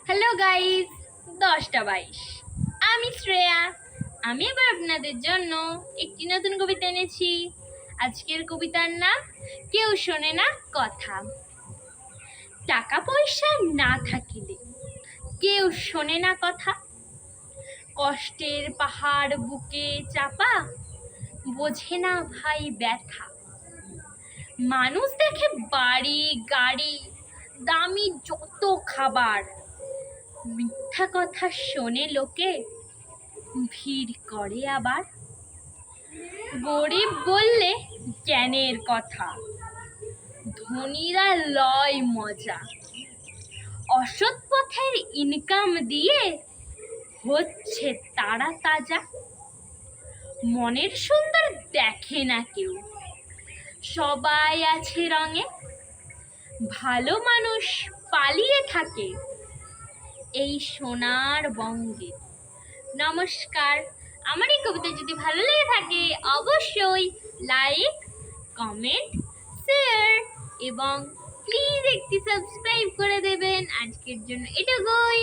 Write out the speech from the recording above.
Hello guys, 10টা 22 আমি শ্রেয়া। আমি এবার আপনাদের জন্য একটি নতুন কবিতা এনেছি। আজকের কবিতার নাম কেউ শোনে না কথা। টাকা পয়সা না থাকিলে কেউ শোনে না কথা। কষ্টের পাহাড় বুকে চাপা বোঝে না ভাই ব্যথা। মানুষ দেখে বাড়ি গাড়ি, দামি যত খাবার, মিথ্যা কথা শোনে লোকে, ভিড় করে আবার। গরিব বললে জ্ঞানের কথা, ধনীরা লয় মজা। অসৎ পথের ইনকাম দিয়ে হচ্ছে তারা তাজা। মনের সুন্দর দেখে না কেউ, সবাই আছে রঙে। ভালো মানুষ পালিয়ে থাকে এই সোনার বঙ্গে। নমস্কার। আমার এই কবিতা যদি ভালো লেগে থাকে অবশ্যই লাইক, কমেন্ট, শেয়ার এবং প্লিজ একটি সাবস্ক্রাইব করে দেবেন। আজকের জন্য এটুকুই।